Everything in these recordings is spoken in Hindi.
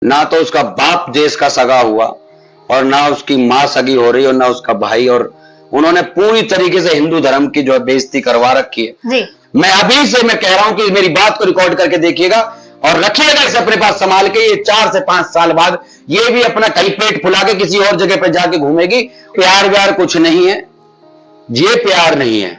ना तो उसका बाप देश का सगा हुआ और ना उसकी माँ सगी हो रही और ना उसका भाई। और उन्होंने पूरी तरीके से हिंदू धर्म की जो है बेइज्जती करवा रखी है। जी। मैं अभी से मैं कह रहा हूं कि मेरी बात को रिकॉर्ड करके देखिएगा और रखिएगा इसे अपने पास संभाल के। ये 4 से 5 साल बाद ये भी अपना कहीं पेट फुला के किसी और जगह पे जाके घूमेगी। प्यार व्यार कुछ नहीं है, ये प्यार नहीं है।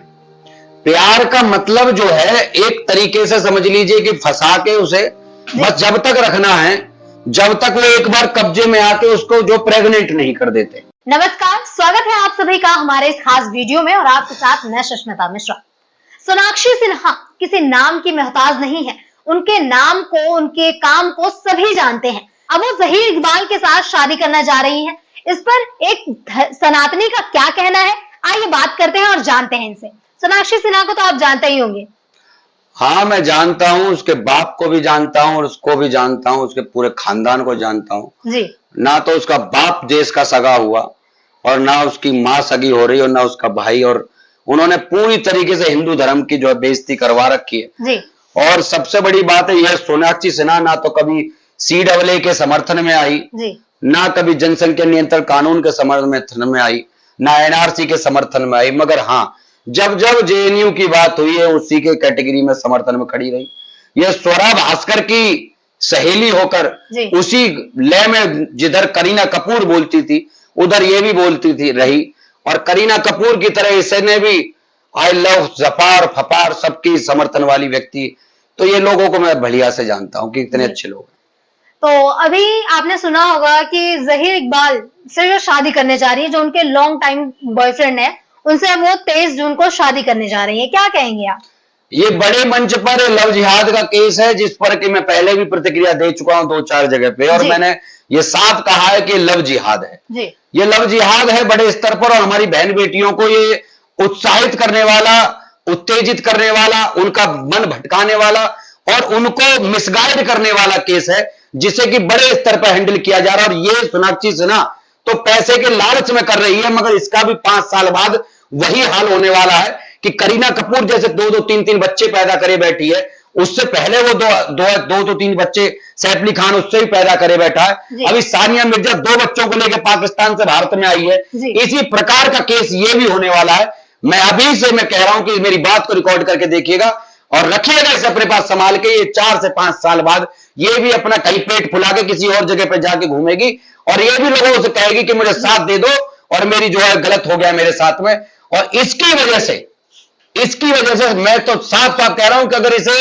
प्यार का मतलब जो है एक तरीके से समझ लीजिए कि फंसा के उसे बस जब तक रखना है जब तक वो एक बार कब्जे में आके उसको जो प्रेग्नेंट नहीं कर देते। नमस्कार, स्वागत है आप सभी का हमारे इस खास वीडियो में और आपके साथ मैं सुष्मिता मिश्रा। सोनाक्षी सिन्हा किसी नाम की मोहताज नहीं है। उनके नाम को, उनके काम को सभी जानते हैं। अब वो ज़हीर इकबाल के साथ शादी करना जा रही हैं। इस पर एक सनातनी का क्या कहना है, आइए बात करते हैं और जानते हैं इनसे। सोनाक्षी सिन्हा को तो आप जानते ही होंगे। हाँ, मैं जानता हूं, उसके बाप को भी जानता हूं और उसको भी जानता हूं, उसके पूरे खानदान को जानता हूं। जी। ना तो उसका बाप देश का सगा हुआ और ना उसकी माँ सगी हो रही और ना उसका भाई। और उन्होंने पूरी तरीके से हिंदू धर्म की जो है बेइज्जती करवा रखी है। जी। और सबसे बड़ी बात है यह, सोनाक्षी सिन्हा ना तो कभी CAA के समर्थन में आई, जी। ना कभी जनसंख्या नियंत्रण कानून के समर्थन में आई, ना NRC के समर्थन में आई, मगर हाँ जब जब JNU की बात हुई है उसी के कैटेगरी में समर्थन में खड़ी रही। यह स्वरा भास्कर की सहेली होकर उसी लय में जिधर करीना कपूर बोलती थी उधर ये भी बोलती थी रही। और करीना कपूर की तरह इसने भी आई लव जफार फपार सबकी समर्थन वाली व्यक्ति। तो ये लोगों को मैं बढ़िया से जानता हूं कि इतने अच्छे लोग। तो अभी आपने सुना होगा कि ज़हीर इकबाल से जो शादी करने जा रही है, जो उनके लॉन्ग टाइम बॉयफ्रेंड है, उनसे वो 23 जून को शादी करने जा रही है। क्या कहेंगे आप? ये बड़े मंच पर लव जिहाद का केस है जिस पर कि मैं पहले भी प्रतिक्रिया दे चुका हूं 2-4 जगह पे, और मैंने ये साफ कहा है कि लव जिहाद है। जी। ये लव जिहाद है बड़े स्तर पर, और हमारी बहन बेटियों को ये उत्साहित करने वाला, उत्तेजित करने वाला, उनका मन भटकाने वाला और उनको मिसगाइड करने वाला केस है जिसे कि बड़े स्तर पर हैंडल किया जा रहा है। और ये सोनाक्षी सिन्हा तो पैसे के लालच में कर रही है, मगर इसका भी 5 साल बाद वही हाल होने वाला है कि करीना कपूर जैसे 2-2, 3-3 बच्चे पैदा करे बैठी है। उससे पहले वो 2-3 बच्चे सैफ अली खान उससे भी पैदा करे बैठा है। अभी सानिया मिर्जा 2 बच्चों को लेकर पाकिस्तान से भारत में आई है। इसी प्रकार का केस ये भी होने वाला है। मैं अभी से मैं कह रहा हूं कि मेरी बात को रिकॉर्ड करके देखिएगा और रखिएगा इसे अपने पास संभाल के। ये 4 से 5 साल बाद ये भी अपना कहीं पेट फुला के किसी और जगह पे जाके घूमेगी और ये भी लोगों से कहेगी कि मुझे साथ दे दो और मेरी जो है गलत हो गया मेरे साथ में। और इसकी वजह से मैं तो साफ साफ कह रहा हूं कि अगर इसे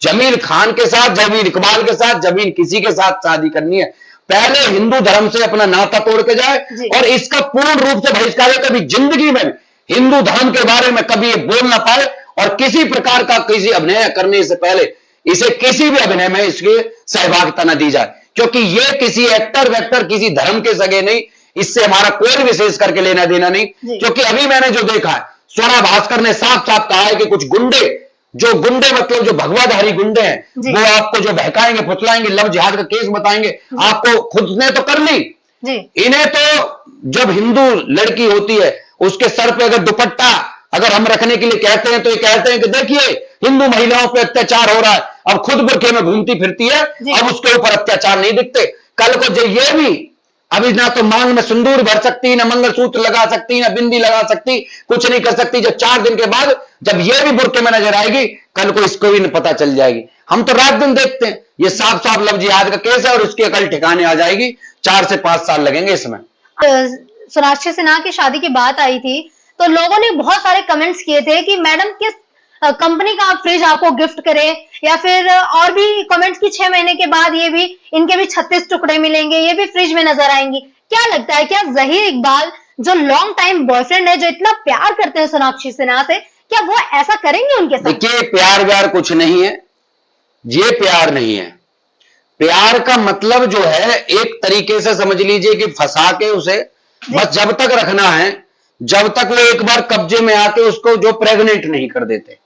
जमील खान के साथ, जमील इकबाल के साथ, जमील किसी के साथ शादी करनी है, पहले हिंदू धर्म से अपना नाता तोड़ के जाए और इसका पूर्ण रूप से बहिष्कार। कभी जिंदगी में हिंदू धर्म के बारे में कभी ये बोल ना पाए और किसी प्रकार का किसी अभिनय करने से पहले इसे किसी भी अभिनय में इसकी सहभागिता न दी जाए, क्योंकि ये किसी एक्टर वेक्टर किसी धर्म के सगे नहीं। इससे हमारा कोई विशेष करके लेना देना नहीं, क्योंकि अभी मैंने जो देखा है, स्वरा भास्कर ने साफ साफ कहा है कि कुछ गुंडे मतलब जो भगवाधारी गुंडे हैं वो आपको जो बहकाएंगे, फुसलाएंगे, लव जिहाद का केस बताएंगे। आपको खुद ने तो कर ली, इन्हें तो जब हिंदू लड़की होती है उसके सर पे अगर दुपट्टा अगर हम रखने के लिए कहते हैं तो ये कहते हैं कि देखिए हिंदू महिलाओं पे अत्याचार हो रहा है। अब खुद बुर्के में घूमती फिरती है, अब उसके ऊपर अत्याचार नहीं दिखते। कल को जो ये भी अभी ना तो मांग में सिंदूर भर सकती, ना मंगलसूत्र लगा सकती, ना बिंदी लगा सकती, कुछ नहीं कर सकती। जब 4 दिन के बाद जब ये भी बुर्के में नजर आएगी, कल को इसको भी पता चल जाएगी। हम तो रात दिन देखते हैं। ये साफ साफ लव जिहाद का केस है और इसकी अकल ठिकाने आ जाएगी। 4 से 5 साल लगेंगे इसमें। सोनाक्षी सिन्हा की शादी की बात आई थी तो लोगों ने बहुत सारे कमेंट्स किए थे कि मैडम किस कंपनी का फ्रिज आपको गिफ्ट करे, या फिर और भी कमेंट्स की 6 महीने के बाद ये भी इनके भी 36 टुकड़े मिलेंगे, ये भी फ्रिज में नजर आएंगी। क्या लगता है, क्या ज़हीर इकबाल जो लॉन्ग टाइम बॉयफ्रेंड है, जो इतना प्यार करते हैं सोनाक्षी सिन्हा से, क्या वो ऐसा करेंगे उनके साथ? देखिए, प्यार व्यार कुछ नहीं है, ये प्यार नहीं है। प्यार का मतलब जो है एक तरीके से समझ लीजिए कि फंसा के उसे बस जब तक रखना है जब तक वो एक बार कब्जे में आके उसको जो प्रेग्नेंट नहीं कर देते।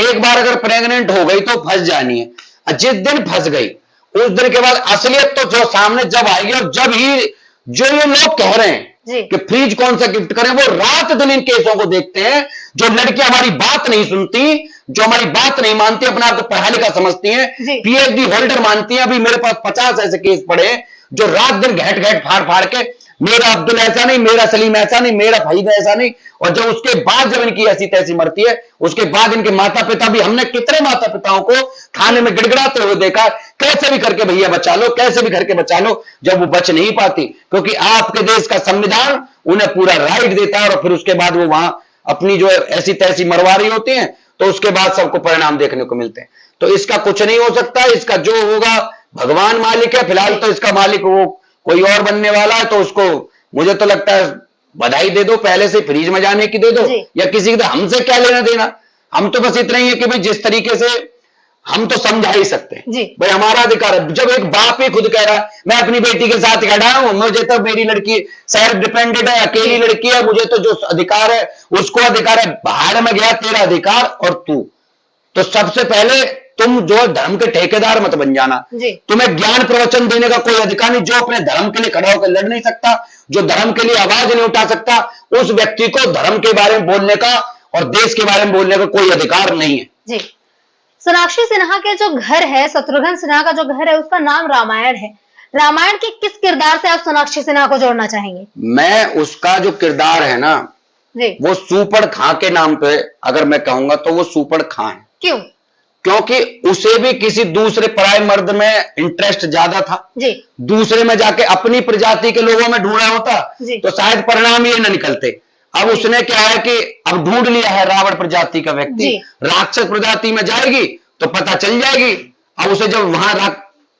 एक बार अगर प्रेग्नेंट हो गई तो फंस जानी है। जिस दिन फंस गई उस दिन के बाद असलियत तो जो सामने जब आएगी, और जब ही जो ये लोग कह रहे हैं जी। कि फ्रिज कौन सा गिफ्ट करें। वो रात दिन इन केसों को देखते हैं। जो लड़कियां हमारी बात नहीं सुनती, जो हमारी बात नहीं मानती, अपने आप को पढ़ा लिखा समझती हैं, जी। पीएचडी होल्डर मानती हैं। अभी मेरे पास 50 ऐसे केस पड़े हैं जो रात दिन घैंट घैंट फाड़ फाड़ के, मेरा अब्दुल ऐसा नहीं, मेरा सलीम ऐसा नहीं, मेरा फहीद ऐसा नहीं। और जब उसके बाद जब इनकी ऐसी तैसी मरती है, उसके बाद इनके माता पिता भी, हमने कितने माता पिताओं को थाने में गिड़गिड़ाते हुए देखा, कैसे भी करके भैया बचा लो, कैसे भी करके बचा लो, जब वो बच नहीं पाती, क्योंकि आपके देश का संविधान उन्हें पूरा राइट देता है। और फिर उसके बाद वो वहां अपनी जो ऐसी तैसी मरवा रही होती हैं, तो उसके बाद सबको परिणाम देखने को मिलते हैं। तो इसका कुछ नहीं हो सकता। इसका जो होगा भगवान मालिक है। फिलहाल तो इसका मालिक वो कोई और बनने वाला है, तो उसको मुझे तो लगता है बधाई दे दो, पहले से फ्रीज में जाने की दे दो, या किसी की, हमसे क्या लेना देना। हम तो बस इतना ही है कि भाई जिस तरीके से हम तो समझा ही सकते हैं, भाई हमारा अधिकार है। जब एक बाप ही खुद कह रहा है मैं अपनी बेटी के साथ खड़ा हूं, मुझे तो, मेरी लड़की सेल्फ डिपेंडेंट है, अकेली लड़की है, मुझे तो जो अधिकार है उसको अधिकार है। भाड़ में गया तेरा अधिकार। और तू तो सबसे पहले तुम जो धर्म के ठेकेदार मत बन जाना। तुम्हें ज्ञान प्रवचन देने का कोई अधिकार नहीं। जो अपने धर्म के लिए खड़ा होकर लड़ नहीं सकता, जो धर्म के लिए आवाज नहीं उठा सकता, उस व्यक्ति को धर्म के बारे में बोलने का और देश के बारे में बोलने का कोई अधिकार नहीं है। जी। सोनाक्षी सिन्हा के जो घर है, शत्रुघ्न सिन्हा का जो घर है, उसका नाम रामायण है। रामायण के किस किरदार से आप सोनाक्षी सिन्हा को जोड़ना चाहेंगे? मैं उसका जो किरदार है ना, वो सुपड़ खां के नाम पे अगर मैं कहूंगा तो वो सुपड़ खां है। क्यों? क्योंकि उसे भी किसी दूसरे पराये मर्द में इंटरेस्ट ज्यादा था जी। दूसरे में जाके अपनी प्रजाति के लोगों में ढूंढा होता तो शायद परिणाम ये न निकलते। अब उसने क्या है कि अब ढूंढ लिया है रावण प्रजाति का व्यक्ति, राक्षस प्रजाति में जाएगी तो पता चल जाएगी। अब उसे जब वहां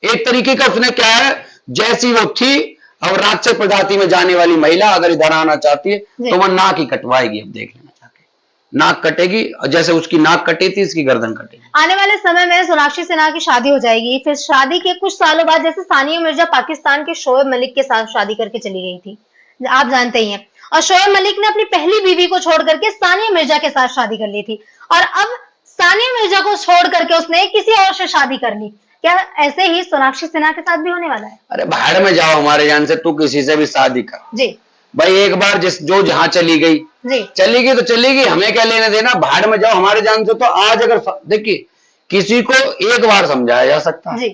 एक तरीके का उसने क्या है, जैसी वो थी, अब राक्षस प्रजाति में जाने वाली महिला अगर इधर आना चाहती है तो वह नाक ही कटवाएगी। अब देख लेना चाहते, नाक कटेगी, जैसे उसकी नाक कटी थी इसकी गर्दन कटेगी। आने वाले समय में सोनाक्षी सिन्हा की शादी हो जाएगी, फिर शादी के कुछ सालों बाद जैसे सानिया मिर्जा पाकिस्तान के शोएब मलिक के साथ शादी करके चली गई थी, आप जानते ही हैं, और शोएब मलिक ने अपनी पहली बीवी को छोड़ करके सानिया मिर्जा के साथ शादी कर ली थी, और अब सानिया मिर्जा को छोड़ करके उसने किसी और से शादी कर ली। क्या ऐसे ही सोनाक्षी सिन्हा के साथ भी होने वाला है? अरे भाड़ में जाओ हमारे जान से, तू किसी से भी शादी कर जी भाई। एक बार जो जहां चली गई तो चली गई, हमें क्या लेने देना। भाड़ में जाओ हमारे जान से। तो आज अगर देखिए किसी को एक बार समझाया जा सकता है,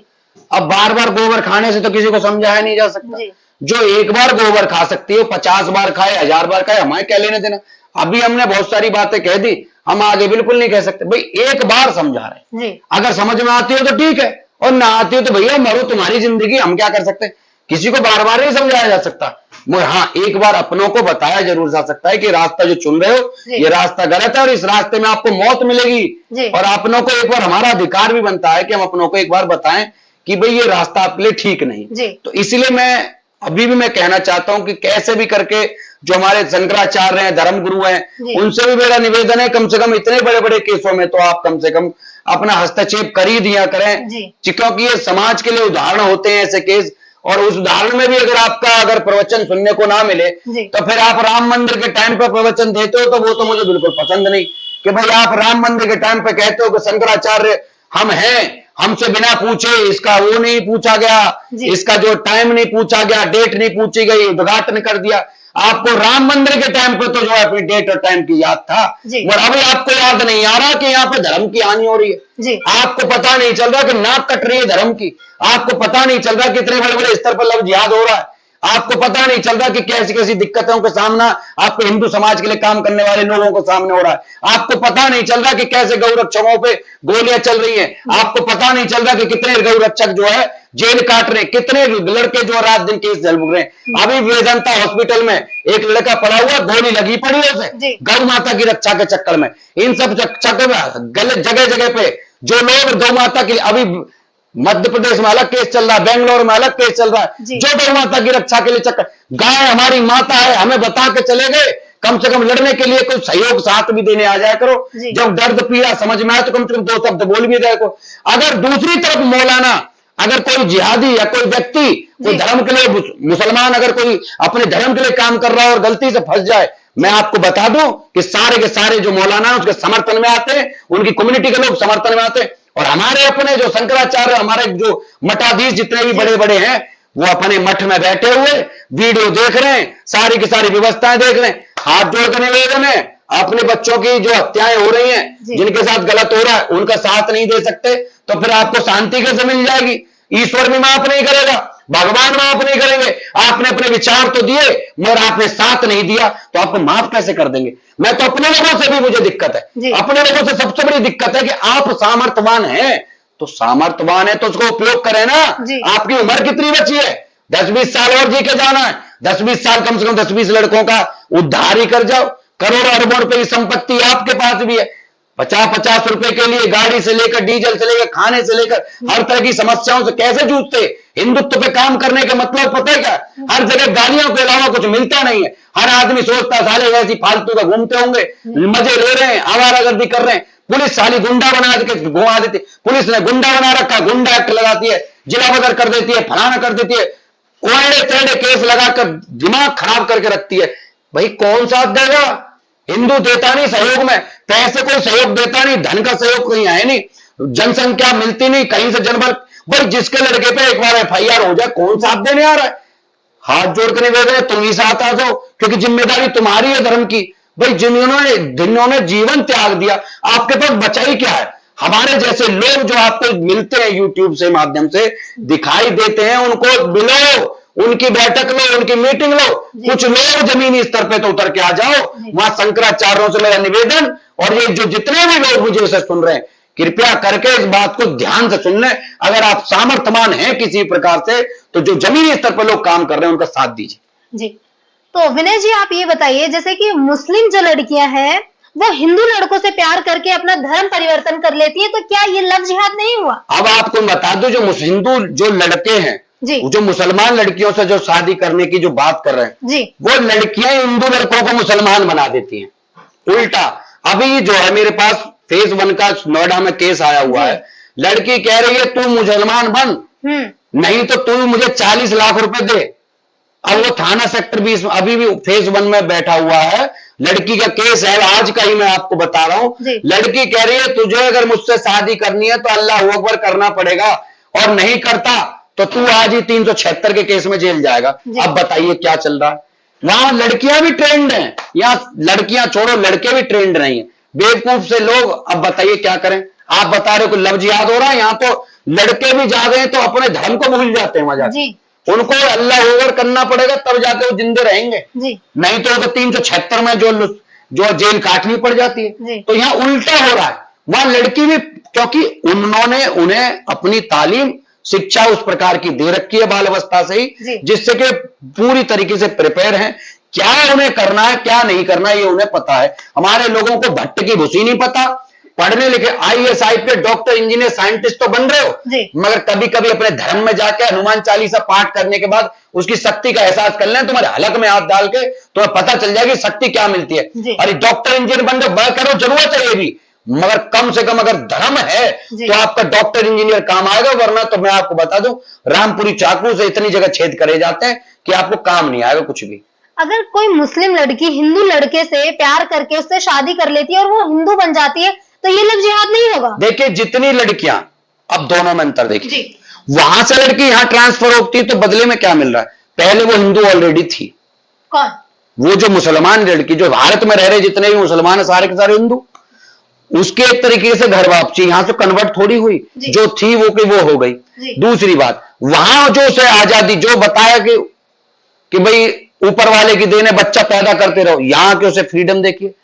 अब बार बार गोबर खाने से तो किसी को समझाया नहीं जा सकता। जो एक बार गोबर खा सकती है 50 बार खाए, 1000 बार खाए, हमें क्या लेने देना। अभी हमने बहुत सारी बातें कह दी, हम आगे बिल्कुल नहीं कह सकते। भाई एक बार समझा रहे, अगर समझ में आती हो तो ठीक है, और ना आती हो तो भैया मरो, तुम्हारी जिंदगी, हम क्या कर सकते हैं। किसी को बार बार नहीं समझाया जा सकता। हाँ, एक बार अपनों को बताया जरूर जा सकता है कि रास्ता जो चुन रहे हो ये रास्ता गलत है और इस रास्ते में आपको मौत मिलेगी। और अपनों को एक बार, हमारा अधिकार भी बनता है कि हम अपनों को एक बार बताएं कि भाई ये रास्ता आपके लिए ठीक नहीं। तो इसलिए मैं अभी भी मैं कहना चाहता हूं कि कैसे भी करके जो हमारे शंकराचार्य हैं, धर्मगुरु हैं, उनसे भी मेरा निवेदन है, कम से कम इतने बड़े बड़े केसों में तो आप कम से कम अपना हस्तक्षेप कर ही दिया करें, क्योंकि ये समाज के लिए उदाहरण होते हैं ऐसे केस। और उस उदाहरण में भी अगर प्रवचन सुनने को ना मिले तो फिर आप राम मंदिर के टाइम पे प्रवचन देते हो तो वो तो मुझे बिल्कुल पसंद नहीं। कि भाई आप राम मंदिर के टाइम पे कहते हो कि शंकराचार्य हम हैं, हमसे बिना पूछे इसका वो नहीं पूछा गया, इसका जो टाइम नहीं पूछा गया, डेट नहीं पूछी गई, उद्घाटन कर दिया। आपको राम मंदिर के टाइम पे तो जो है अपनी डेट और टाइम की याद था, और अभी आपको याद नहीं आ रहा कि यहाँ पे धर्म की हानि हो रही है। आपको पता नहीं चल रहा कि नाक कट रही है धर्म की, आपको पता नहीं चल रहा कि इतने बड़े बड़े स्तर पर लव जिहाद हो रहा है, आपको पता नहीं चल रहा कि कैसी कैसी दिक्कतों का सामना आपको हिंदू समाज के लिए काम करने वाले लोगों को सामने हो रहा है, आपको पता नहीं चल रहा कि कैसे गौरक्षकों पे गोलियां चल रही हैं, आपको पता नहीं चल रहा कि कितने गौरक्षक जो है जेल काट रहे, कितने लड़के जो रात दिन केस झेल रहे हैं। अभी वेदांता हॉस्पिटल में एक लड़का पड़ा हुआ, गोली लगी पड़ी है उसे गौ माता की रक्षा के चक्कर में। इन सब चक्कर में गलत जगह जगह पे जो लोग गौ माता की, अभी मध्य प्रदेश में अलग केस चल रहा है, बेंगलोर में अलग केस चल रहा है, जो गौ माता की रक्षा के लिए चक्कर, गाय हमारी माता है, हमें बता के चले गए, कम से कम लड़ने के लिए कोई सहयोग साथ भी देने आ जाया करो। जब दर्द पीड़ा समझ में आए तो कम से कम 2 शब्द बोल भी जाए को। अगर दूसरी तरफ मौलाना, अगर कोई जिहादी या कोई व्यक्ति कोई धर्म के लिए, मुसलमान अगर कोई अपने धर्म के लिए काम कर रहा है और गलती से फंस जाए, मैं आपको बता दूं कि सारे के सारे जो मौलाना उसके समर्थन में आते हैं, उनकी कम्युनिटी के लोग समर्थन में आते हैं। और हमारे अपने जो शंकराचार्य, हमारे जो मठाधीश जितने भी बड़े बड़े हैं, वो अपने मठ में बैठे हुए वीडियो देख रहे हैं, सारी की सारी व्यवस्थाएं देख रहे हैं, हाथ जोड़कर निवेदन है, अपने बच्चों की जो हत्याएं हो रही हैं, जिनके साथ गलत हो रहा है, उनका साथ नहीं दे सकते, तो फिर आपको शांति कैसे मिल जाएगी? ईश्वर भी माफ नहीं करेगा, भगवान माफ नहीं करेंगे। आपने अपने विचार तो दिए मगर आपने साथ नहीं दिया, तो आपको माफ कैसे कर देंगे? मैं तो अपने लोगों से भी मुझे दिक्कत है, अपने लोगों से सबसे बड़ी दिक्कत है कि आप सामर्थ्यवान हैं, तो सामर्थ्यवान है तो उसको उपयोग करें ना। आपकी उम्र कितनी बची है? 10-20 साल और जी के जाना है। 10-20 साल कम से कम 10-20 लड़कों का उद्धार ही कर जाओ। करोड़ों अरबों रुपए की संपत्ति आपके पास भी है। 50-50 रुपए के लिए गाड़ी से लेकर, डीजल से लेकर, खाने से लेकर हर तरह की समस्याओं से कैसे जूझते? हिंदुत्व पे काम करने का मतलब पता है क्या? हर जगह गालियों के अलावा कुछ मिलता नहीं है। हर आदमी सोचता साले ऐसी फालतू का घूमते होंगे, मजे ले रहे हैं, आवारागर्दी कर रहे हैं। पुलिस साली गुंडा बना के घुमा देती, पुलिस ने गुंडा बना रखा, गुंडा एक्ट लगाती है, जिला बदर कर देती है, फलाना कर देती है, ओढ़े टेढ़े केस लगाकर दिमाग खराब करके रखती है। भाई कौन साथ देगा? हिंदू देता नहीं सहयोग में, पैसे कोई सहयोग देता नहीं, धन का सहयोग कहीं है नहीं, जनसंख्या मिलती नहीं, कहीं से जनबल। भाई जिसके लड़के पे एक बार FIR हो जाए, कौन साथ देने आ रहा है? हाथ जोड़ कर निवेदन है, तुम ही साथ आ जाओ, क्योंकि जिम्मेदारी तुम्हारी है धर्म की। भाई जिन्होंने जीवन त्याग दिया, आपके पास बचा ही क्या है? हमारे जैसे लोग जो आपको मिलते हैं यूट्यूब से माध्यम से दिखाई देते हैं, उनको मिलो, उनकी बैठक लो, उनकी मीटिंग लो, कुछ लोग जमीनी स्तर पे तो उतर के आ जाओ। वहां शंकराचार्यों से मेरा निवेदन, और ये जो जितने भी लोग मुझे इसे सुन रहे हैं, कृपया करके इस बात को ध्यान से सुन लें। अगर आप सामर्थ्यवान हैं किसी प्रकार से, तो जो जमीनी स्तर पर लोग काम कर रहे हैं उनका साथ दीजिए। जी, तो विनय जी आप ये बताइए, जैसे कि मुस्लिम जो लड़कियां हैं वो हिंदू लड़कों से प्यार करके अपना धर्म परिवर्तन कर लेती है, तो क्या ये लव जिहाद नहीं हुआ? अब आपको बता दो, जो हिंदू जो लड़के हैं, जो मुसलमान लड़कियों से जो शादी करने की जो बात कर रहे हैं, वो लड़कियां हिंदू लड़कों को मुसलमान बना देती हैं। उल्टा अभी जो है मेरे पास फेज 1 का नोएडा में केस आया हुआ है, लड़की कह रही है तू मुसलमान बन, नहीं तो तू मुझे 40 लाख रुपए दे। अब वो थाना सेक्टर 20 अभी भी फेज 1 में बैठा हुआ है, लड़की का केस है, आज का ही मैं आपको बता रहा हूं। लड़की कह रही है तुझे अगर मुझसे शादी करनी है तो अल्लाह अकबर करना पड़ेगा, और नहीं करता तो तू आज ही 376 के केस में जेल जाएगा। अब बताइए क्या चल रहा है? वहां लड़कियां भी ट्रेंड हैं, यहाँ लड़कियां छोड़ो लड़के भी ट्रेंड नहीं है, बेवकूफ से लोग। अब बताइए क्या करें? आप बता रहे हो लव जिहाद हो रहा है, यहाँ तो लड़के भी जा गए तो अपने धर्म को भूल जाते हैं वहां जाके। उनको अल्लाह ओवर करना पड़ेगा तब जाके वो जिंदे रहेंगे, नहीं तो 376 में जो जेल काटनी पड़ जाती है। तो यहाँ उल्टा हो रहा है, वहां लड़की भी, क्योंकि उन्होंने उन्हें अपनी तालीम शिक्षा उस प्रकार की दे रखी है बाल अवस्था से ही, जिससे कि पूरी तरीके से प्रिपेयर हैं, क्या उन्हें करना है क्या नहीं करना है ये उन्हें पता है। हमारे लोगों को भट्ट की भूसी नहीं पता। पढ़ने लिखे IAS IPS doctor engineer scientist तो बन रहे हो, मगर कभी कभी अपने धर्म में जाके हनुमान चालीसा पाठ करने के बाद उसकी शक्ति का एहसास कर लें, तुम्हारे हलक में हाथ डाल के तुम्हें पता चल जाएगी शक्ति क्या मिलती है। अरे डॉक्टर इंजीनियर बन रहे करो, जरूरत है ये भी, मगर कम से कम अगर धर्म है तो आपका डॉक्टर इंजीनियर काम आएगा, वरना तो मैं आपको बता दूं रामपुरी चाकू से इतनी जगह छेद करे जाते हैं कि आपको काम नहीं आएगा कुछ भी। अगर कोई मुस्लिम लड़की हिंदू लड़के से प्यार करके उससे शादी कर लेती है और वो हिंदू बन जाती है, तो ये लव जिहाद नहीं होगा? देखिए जितनी लड़कियां, अब दोनों में अंतर देखिए, वहां से लड़की यहाँ ट्रांसफर होती है तो बदले में क्या मिल रहा है? पहले वो हिंदू ऑलरेडी थी। कौन? वो जो मुसलमान लड़की जो भारत में रह रहे जितने भी मुसलमान है सारे के सारे हिंदू, उसके एक तरीके से घर वापसी यहां से कन्वर्ट थोड़ी हुई, जो थी वो की वो हो गई। दूसरी बात, वहां जो उसे आजादी जो बताया कि भाई ऊपर वाले की देने बच्चा पैदा करते रहो, यहां के उसे फ्रीडम देखिए,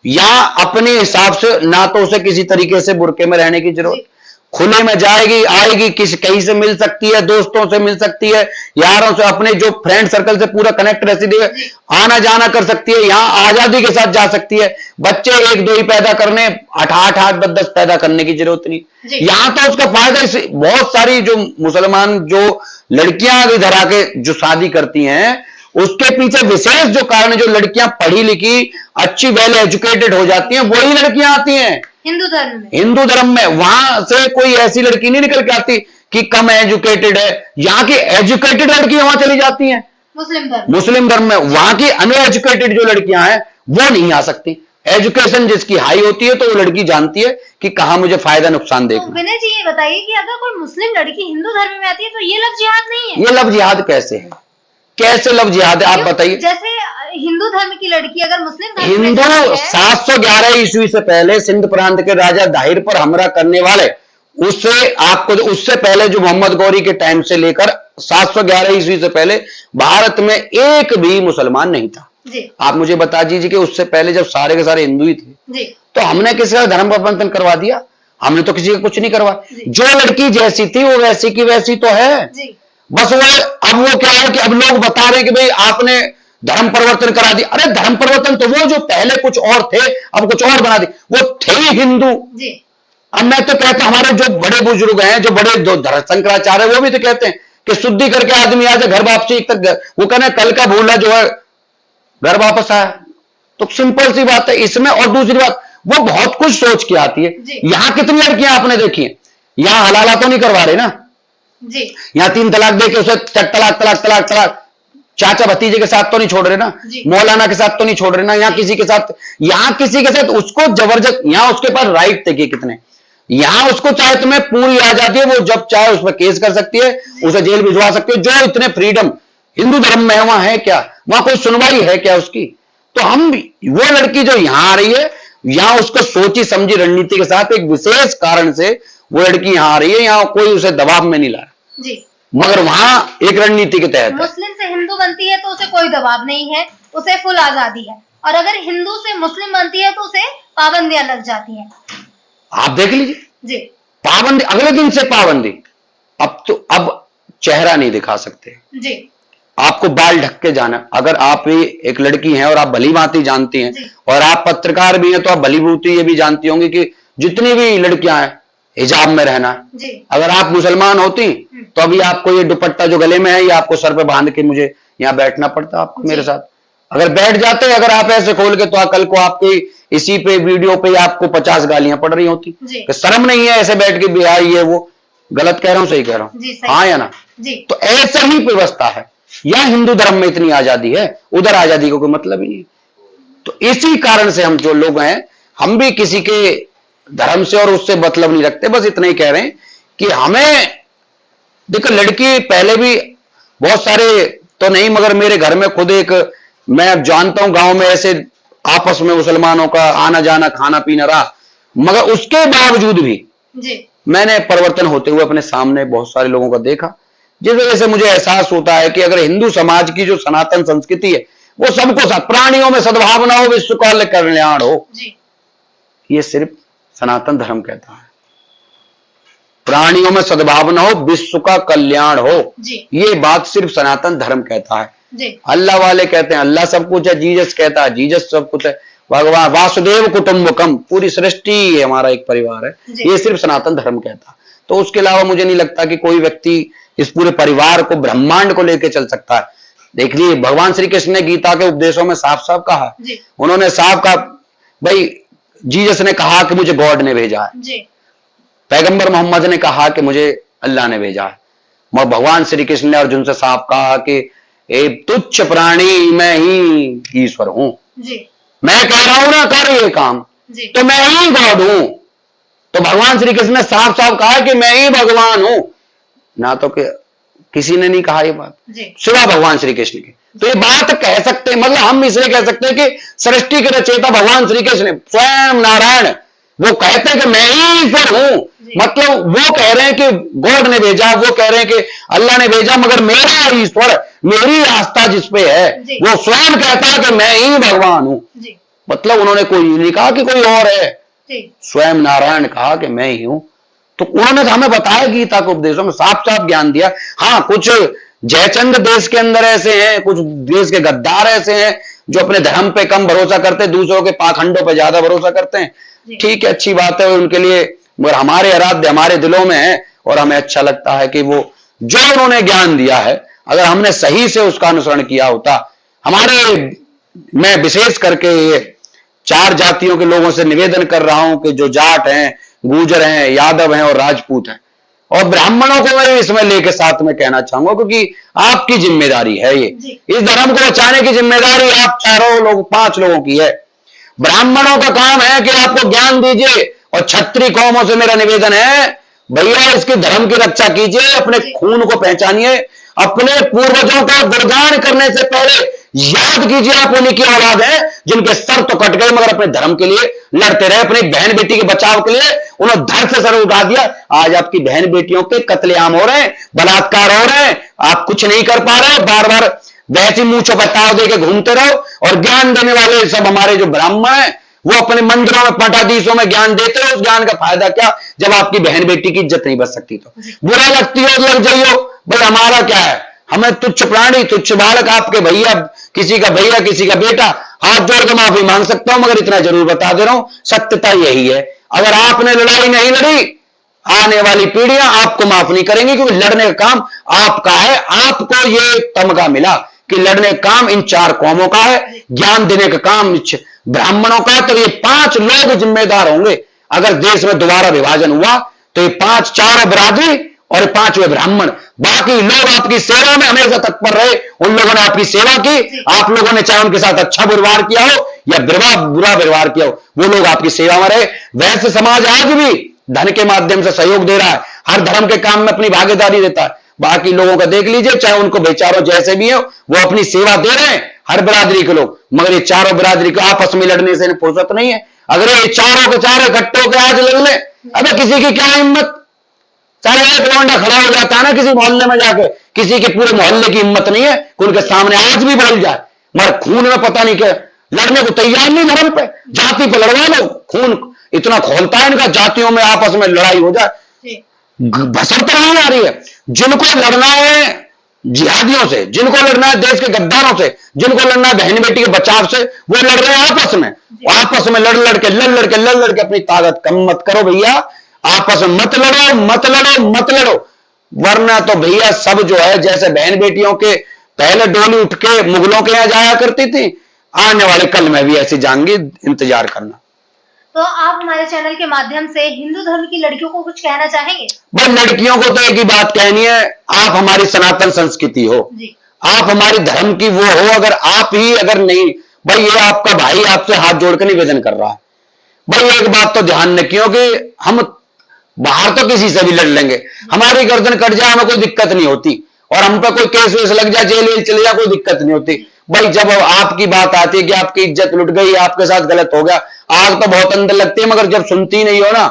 यहां अपने हिसाब से ना तो उसे किसी तरीके से बुरके में रहने की जरूरत, खुले में जाएगी आएगी, कहीं से मिल सकती है, दोस्तों से मिल सकती है, यारों से, अपने जो फ्रेंड सर्कल से पूरा कनेक्ट रहती है, आना जाना कर सकती है, यहाँ आजादी के साथ जा सकती है। बच्चे 1-2 ही पैदा करने, 8-8, 10-10 पैदा करने की जरूरत नहीं। यहाँ तो उसका फायदा बहुत सारी जो मुसलमान जो लड़कियां इधर आके जो शादी करती हैं, उसके पीछे विशेष जो कारण है, जो लड़कियां पढ़ी लिखी अच्छी वेल एजुकेटेड हो जाती हैं, वही लड़कियां आती हैं हिंदू धर्म में। वहां से कोई ऐसी लड़की नहीं निकल के आती कि कम एजुकेटेड है, यहाँ की एजुकेटेड लड़कियां वहां चली जाती हैं मुस्लिम धर्म में। वहां की अनएजुकेटेड जो लड़कियां हैं वो नहीं आ सकती। एजुकेशन जिसकी हाई होती है तो वो लड़की जानती है कि कहां मुझे फायदा नुकसान तो देखना। विनय जी ये बताइए कि अगर कोई मुस्लिम लड़की हिंदू धर्म में आती है तो ये लव जिहाद नहीं है? ये लव जिहाद कैसे है? कैसे लव जिहाद है आप बताइए? जैसे हिंदू धर्म की लड़की अगर मुस्लिम धर्म में हिंदू जाती है, 711 ईस्वी से पहले सिंध प्रांत के राजा दाहिर पर हमला करने वाले, उससे पहले जो मोहम्मद गौरी के टाइम से लेकर 711 ईस्वी से पहले भारत में एक भी मुसलमान नहीं था जी। आप मुझे बता दीजिए कि उससे पहले जब सारे के सारे हिंदू ही थे जी। तो हमने किसी का धर्म परिवर्तन करवा दिया? हमने तो किसी का कुछ नहीं करवा। जो लड़की जैसी थी वो वैसी की वैसी तो है जी। बस अब वो क्या है कि अब लोग बता रहे हैं कि भाई आपने धर्म परिवर्तन करा दिया। अरे धर्म परिवर्तन तो वो जो पहले कुछ और थे अब कुछ और बना दी, वो थे हिंदू जी। अब मैं तो कहता हूं हमारे जो बड़े बुजुर्ग हैं, जो बड़े जो शंकराचार्य वो भी तो कहते हैं कि शुद्धि करके आदमी आ जाए घर वापसी तक, वो कहना कल का भूला जो है घर वापस आया। तो सिंपल सी बात है इसमें। और दूसरी बात वो बहुत कुछ सोच के आती है। यहां कितनी लड़कियां आपने देखी है, यहां हलाला तो नहीं करवा रहे ना जी। यहां 3 तलाक दे के उसे तलाक तलाक तलाक तलाक चाचा भतीजे के साथ तो नहीं छोड़ रहे ना, मौलाना के साथ तो नहीं छोड़ रहे ना, यहाँ किसी के साथ उसको जबरदस्त, यहाँ उसके पास राइट थे कितने, यहां उसको चाहे तुम्हें पूरी आजादी है, वो जब चाहे उस पर केस कर सकती है, उसे जेल भिजवा सकती है, जो इतने फ्रीडम हिंदू धर्म में है वहां है क्या? वहां कोई सुनवाई है क्या उसकी? तो हम वो लड़की जो यहां आ रही है, यहां उसको सोची समझी रणनीति के साथ एक विशेष कारण से वो लड़की यहां आ रही है, यहां कोई उसे दबाव में नहीं ला रहा जी। मगर वहां एक रणनीति के तहत मुस्लिम से हिंदू बनती है तो उसे कोई दबाव नहीं है, उसे फुल आजादी है, और अगर हिंदू से मुस्लिम बनती है तो उसे पाबंदियां लग जाती हैं। आप देख लीजिए जी। पाबंदी, अगले दिन से पाबंदी। अब चेहरा नहीं दिखा सकते जी। आपको बाल ढक के जाना। अगर आप भी एक लड़की हैं और आप भली भांति जानती हैं और आप पत्रकार भी हैं तो आप भली भांति ये भी जानती होंगी कि जितनी भी लड़कियां हैं हिजाब में रहना। अगर आप मुसलमान होती तो अभी आपको ये दुपट्टा जो गले में है ये आपको सर पे बांध के मुझे यहाँ बैठना पड़ता आपको मेरे साथ। अगर बैठ जाते अगर आप ऐसे खोल के तो कल को आपकी इसी पे वीडियो पे आपको 50 गालियां पड़ रही होती कि शर्म नहीं है ऐसे बैठ के बिहार ये वो। गलत कह रहा हूं सही कह रहा हूं? हाँ या ना? तो ऐसा ही व्यवस्था है। या हिंदू धर्म में इतनी आजादी है, उधर आजादी को कोई मतलब ही नहीं। तो इसी कारण से हम जो लोग हैं हम भी किसी के धर्म से और उससे मतलब नहीं रखते। बस इतना ही कह रहे हैं कि हमें देखो लड़की पहले भी बहुत सारे तो नहीं मगर मेरे घर में खुद एक मैं अब जानता हूं गांव में ऐसे आपस में मुसलमानों का आना जाना खाना पीना रहा, मगर उसके बावजूद भी मैंने परिवर्तन होते हुए अपने सामने बहुत सारे लोगों को देखा, जिस वजह से मुझे एहसास होता है कि अगर हिंदू समाज की जो सनातन संस्कृति है वो सबको साथ, प्राणियों में सद्भावना हो, विश्व का कल्याण हो, ये सिर्फ सनातन धर्म कहता है। प्राणियों में सद्भावना हो, विश्व का कल्याण हो, ये बात सिर्फ सनातन धर्म कहता है। अल्लाह वाले कहते हैं अल्लाह सब कुछ है, जीसस कहता है जीसस सब कुछ है, भगवान वासुदेव कुटुंबकम, पूरी सृष्टि हमारा एक परिवार है, ये सिर्फ सनातन धर्म कहता है। तो उसके अलावा मुझे नहीं लगता कि कोई व्यक्ति इस पूरे परिवार को ब्रह्मांड को लेकर चल सकता है। देख लीजिए भगवान श्री कृष्ण ने गीता के उपदेशों में साफ साफ कहा, उन्होंने साफ कहा भाई जीसस ने कहा कि मुझे गॉड ने भेजा है, पैगंबर मोहम्मद ने कहा कि मुझे अल्लाह ने भेजा है, मगर भगवान श्री कृष्ण ने अर्जुन से साफ कहा कि एक तुच्छ प्राणी मैं ही ईश्वर हूं, मैं कह रहा हूं ना कर ये काम तो मैं ही गॉड हूं। तो भगवान श्री कृष्ण ने साफ साफ कहा कि मैं ही भगवान हूं, ना तो किसी ने नहीं कहा ये बात सिवा भगवान श्री कृष्ण के। तो ये बात कह सकते हैं, मतलब हम इसलिए कह सकते हैं कि सृष्टि के रचयिता भगवान श्री कृष्ण स्वयं नारायण वो कहते हैं कि मैं ही ईश्वर हूं, मतलब वो कह रहे हैं कि गॉड ने भेजा, वो कह रहे हैं कि अल्लाह ने भेजा, मगर मेरा ईश्वर मेरी आस्था जिस पे है वो स्वयं कहता है कि मैं ही भगवान हूं। मतलब उन्होंने कोई नहीं कहा कि कोई और है, स्वयं नारायण कहा कि मैं ही हूं। तो उन्होंने तो हमें बताया गीता के उपदेशों में साफ साफ ज्ञान दिया। हाँ कुछ जयचंद देश के अंदर ऐसे हैं, कुछ देश के गद्दार ऐसे हैं जो अपने धर्म पे कम भरोसा करते हैं, दूसरों के पाखंडों पे ज्यादा भरोसा करते हैं। ठीक है अच्छी बात है उनके लिए, मगर हमारे आराध्य हमारे दिलों में है और हमें अच्छा लगता है कि वो जो उन्होंने ज्ञान दिया है अगर हमने सही से उसका अनुसरण किया होता। हमारे मैं विशेष करके ये 4 जातियों के लोगों से निवेदन कर रहा हूं कि जो जाट हैं, गुर्जर हैं, यादव हैं और राजपूत हैं, और ब्राह्मणों को मैं इसमें लेके साथ में कहना चाहूंगा क्योंकि आपकी जिम्मेदारी है ये, इस धर्म को बचाने की जिम्मेदारी आप 4 लोग 5 लोगों की है। ब्राह्मणों का काम है कि आपको ज्ञान दीजिए, और क्षत्रिय कौमों से मेरा निवेदन है भैया इसके धर्म की रक्षा कीजिए, अपने खून को पहचानिए, अपने पूर्वजों का गुणगान करने से पहले याद कीजिए आप उन्हीं की औलाद है जिनके सर तो कट गए मगर अपने धर्म के लिए लड़ते रहे, अपनी बहन बेटी के बचाव के लिए उन्होंने धड़ से सर उठा दिया। आज आपकी बहन बेटियों के कत्लेआम हो रहे हैं, बलात्कार हो रहे हैं, आप कुछ नहीं कर पा रहे, बार बार वैसी मुंह बताव दे के घूमते रहो। और ज्ञान देने वाले सब हमारे जो ब्राह्मण है वो अपने मंदिरों में पटाधीशों में ज्ञान देते हो, उस ज्ञान का फायदा क्या जब आपकी बहन बेटी की इज्जत नहीं बच सकती तो बुरा लगती हो लग जाइयो। भाई हमारा क्या है, हमें तुच्छ प्राणी तुच्छ बालक आपके भैया किसी का बेटा हाथ जोड़ के माफी मांग सकता हूं, मगर इतना जरूर बता दे रहा हूं सत्यता यही है, अगर आपने लड़ाई नहीं लड़ी आने वाली पीढ़ियां आपको माफ नहीं करेंगी, क्योंकि लड़ने का काम आपका है। आपको ये तमगा मिला कि लड़ने का काम इन 4 कौमों का है, ज्ञान देने का काम ब्राह्मणों का, तो ये 5 लोग जिम्मेदार होंगे। अगर देश में दोबारा विभाजन हुआ तो ये 4 बिरादरी और 5वें ब्राह्मण, बाकी लोग आपकी सेवा में हमेशा तत्पर रहे, उन लोगों ने आपकी सेवा की, आप लोगों ने चाहे उनके साथ अच्छा व्यवहार किया हो या बुरा व्यवहार किया हो, वो लोग आपकी सेवा में रहे। वैसे समाज आज भी धन के माध्यम से सहयोग दे रहा है, हर धर्म के काम में अपनी भागीदारी देता है। बाकी लोगों का देख लीजिए, चाहे उनको बेचारो जैसे भी हो वो अपनी सेवा दे रहे हैं हर बिरादरी के लोग, मगर ये 4 बिरादरी को आपस में लड़ने से फुर्सत नहीं है। अगर ये 4 के 4 इकट्ठे होकर आज लड़ ले, अबे किसी की क्या हिम्मत, चाहे एक लौंडा खड़ा हो जाता है ना किसी मोहल्ले में जाके, किसी के पूरे मोहल्ले की हिम्मत नहीं है कि उनके सामने आज भी बोल जाए, मगर खून में पता नहीं क्या लड़ने को तैयार नहीं, धर्म पे जाति पे लड़वा लो, खून इतना खोलता है इनका, जातियों में आपस में लड़ाई हो जाए, भसमता नहीं आ रही है। जिनको लड़ना है जिहादियों से, जिनको लड़ना है देश के गद्दारों से, जिनको लड़ना है बहन बेटी के बचाव से, वो लड़ रहे हैं आपस में, आपस में लड़ लड़के अपनी ताकत कम मत करो भैया, आपस में मत लड़ो, वरना तो भैया सब जो है जैसे बहन बेटियों के पहले डोली उठ के मुगलों के यहां जाया करती थी, आने वाले कल में भी ऐसी जाएंगी, इंतजार करना। तो आप हमारे चैनल के माध्यम से हिंदू धर्म की लड़कियों को कुछ कहना चाहेंगे? भाई लड़कियों को तो एक ही बात कहनी है, आप हमारी सनातन संस्कृति हो, आप हमारी धर्म की वो हो, अगर नहीं भाई, ये आपका भाई आपसे हाथ जोड़कर निवेदन कर रहा है। भाई एक बात तो ध्यान रखियो कि हम बाहर तो किसी से भी लड़ लेंगे, हमारी गर्दन कट जाए हमें कोई दिक्कत नहीं होती, और हम पे कोई केस वेस लग जाए, जेल वेल चले जाए, कोई दिक्कत नहीं होती। भाई जब आपकी बात आती है कि आपकी इज्जत लुट गई, आपके साथ गलत हो गया, आग तो बहुत अंदर लगती है, मगर जब सुनती नहीं हो ना,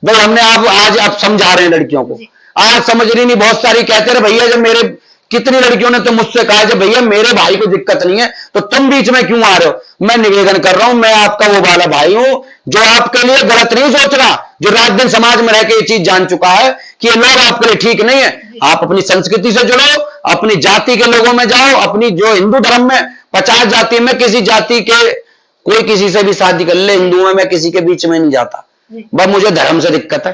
भाई हमने आज आप समझा रहे हैं लड़कियों को, आज समझ रही नहीं, बहुत सारी कहते रहे भैया, जब मेरे कितनी लड़कियों ने तो मुझसे कहा जब भैया मेरे भाई को दिक्कत नहीं है तो तुम बीच में क्यों आ रहे हो। मैं निवेदन कर रहा हूं, मैं आपका वो वाला भाई हूं जो आपके लिए गलत नहीं सोच रहा, जो रात दिन समाज में रह के ये चीज जान चुका है कि ये लोग आपके लिए ठीक नहीं है। आप अपनी संस्कृति से जुड़ो, अपनी जाति के लोगों में जाओ, अपनी जो हिंदू धर्म में 50 जाति में किसी जाति के कोई किसी से भी शादी कर ले, हिंदुओं में मैं किसी के बीच में नहीं जाता, बस मुझे धर्म से दिक्कत है,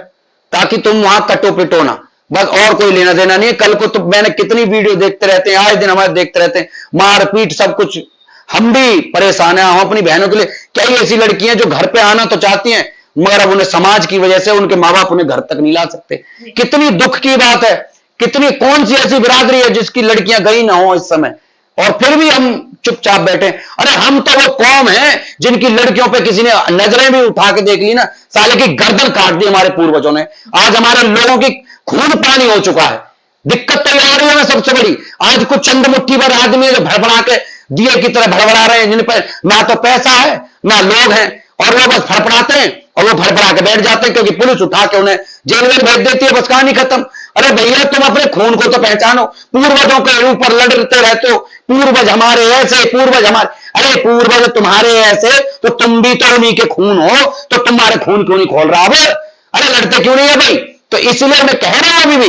ताकि तुम वहां कटो पिटो ना, बस और कोई लेना देना नहीं है। कल को तो मैंने कितनी वीडियो देखते रहते हैं, आए दिन हमारे देखते रहते हैं, मारपीट सब कुछ, हम भी परेशान हैं। हम अपनी बहनों के लिए, कई ऐसी लड़कियां जो घर पे आना तो चाहती हैं मगर अब उन्हें समाज की वजह से उनके माँ बाप उन्हें घर तक नहीं ला सकते। कितनी दुख की बात है, कितनी कौन सी ऐसी बिरादरी है जिसकी लड़कियां गई ना हो इस समय, और फिर भी हम चुपचाप बैठे। अरे हम तो वो कौम है जिनकी लड़कियों पे किसी ने नजरें भी उठा के देख ली ना, साले की गर्दन काट दी हमारे पूर्वजों ने। आज हमारे लोगों की खून पानी हो चुका है। दिक्कत तो आ रही है सबसे बड़ी, आज कुछ चंद मुट्ठी भर आदमी जो भड़बड़ा के दिए की तरह भड़बड़ा रहे हैं, जिन पर ना तो पैसा है ना लोग हैं, और वो बस फड़फड़ाते हैं और वो फड़फड़ा के बैठ जाते हैं, क्योंकि पुलिस उठा के उन्हें जेल में भेज देती है, बस कहानी खत्म। अरे भैया तुम अपने खून को तो पहचानो, पूर्वजों के ऊपर लड़ते रहते हो, पूर्वज हमारे ऐसे, पूर्वज हमारे, अरे पूर्वज तुम्हारे ऐसे तो तुम भी तो उन्हीं के खून हो, तो तुम्हारे खून क्यों नहीं खोल रहा अब? अरे लड़ते क्यों नहीं है भाई? तो इसलिए मैं कह रहा हूं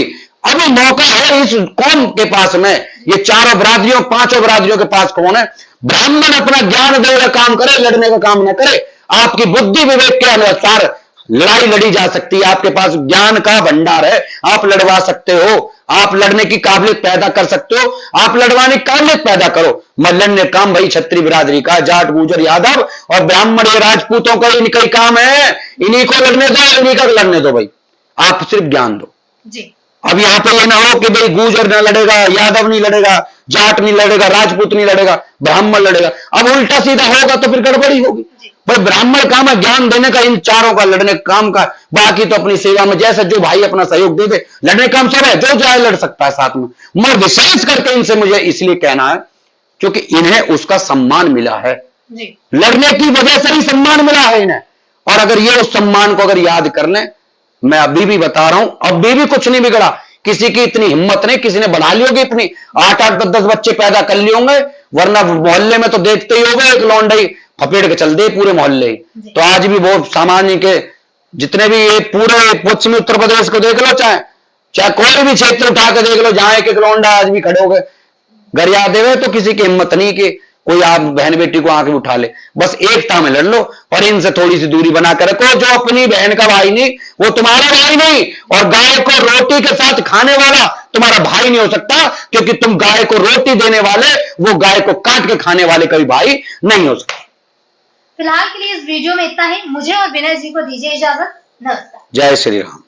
अभी मौका है इस कौम के पास में, ये चारों बिरादरियों 5 बिरादरियों के पास कौन है? ब्राह्मण अपना ज्ञान देने का काम करे, लड़ने का काम न करे। आपकी बुद्धि विवेक के अनुसार लड़ाई लड़ी जा सकती है, आपके पास ज्ञान का भंडार है, आप लड़वा सकते हो, आप लड़ने की काबिलियत पैदा कर सकते हो, आप लड़वाने की काबिलियत पैदा करो। मैं लड़ने काम भाई क्षत्रिय बिरादरी का, जाट गुजर यादव और ब्राह्मण ये राजपूतों का इनका ही काम है, इन्हीं को लड़ने दो, इन्हीं का लड़ने दो भाई, आप सिर्फ ज्ञान दो जी। अब यहां पर यह ना हो कि भाई गुजर ना लड़ेगा, यादव नहीं लड़ेगा, जाट नहीं लड़ेगा, राजपूत नहीं लड़ेगा, ब्राह्मण लड़ेगा। अब उल्टा सीधा होगा तो फिर गड़बड़ी होगी। भाई ब्राह्मण काम है ज्ञान देने का, इन चारों का लड़ने का काम का, बाकी तो अपनी सेवा में जैसे जो भाई अपना सहयोग दे दे, लड़ने काम सब है, जो जाए लड़ सकता है साथ में। मैं विशेष करके इनसे मुझे इसलिए कहना है क्योंकि इन्हें उसका सम्मान मिला है जी। लड़ने की वजह से ही सम्मान मिला है इन्हें। और अगर ये उस सम्मान को अगर याद कर लें, मैं अभी भी बता रहा हूं, अभी भी कुछ नहीं बिगड़ा, किसी की इतनी हिम्मत नहीं, किसी ने बढ़ा ली होगी इतनी 8-8 10-10 बच्चे पैदा कर लिए होंगे, वरना मोहल्ले में तो देखते ही होगा एक लौंडई फपेड़ के चल दे पूरे मोहल्ले। तो आज भी वो सामान्य के जितने भी ये पूरे पश्चिमी उत्तर प्रदेश को देख लो, चाहे कोई भी क्षेत्र उठा के देख लो, जहां एक एक लौंडा आज भी खड़े हो गए गरिया देवे, तो किसी की हिम्मत नहीं कि कोई आप बहन बेटी को आके उठा ले। बस एकता में लड़ लो और इनसे थोड़ी सी दूरी बना कर रखो। जो अपनी बहन का भाई नहीं वो तुम्हारा भाई नहीं, और गाय को रोटी के साथ खाने वाला तुम्हारा भाई नहीं हो सकता, क्योंकि तुम गाय को रोटी देने वाले, वो गाय को काट के खाने वाले कभी भाई नहीं हो सकता। फिलहाल के लिए इस वीडियो में इतना ही। मुझे और विनय जी को दीजिए इजाजत। नमस्कार। जय श्री राम।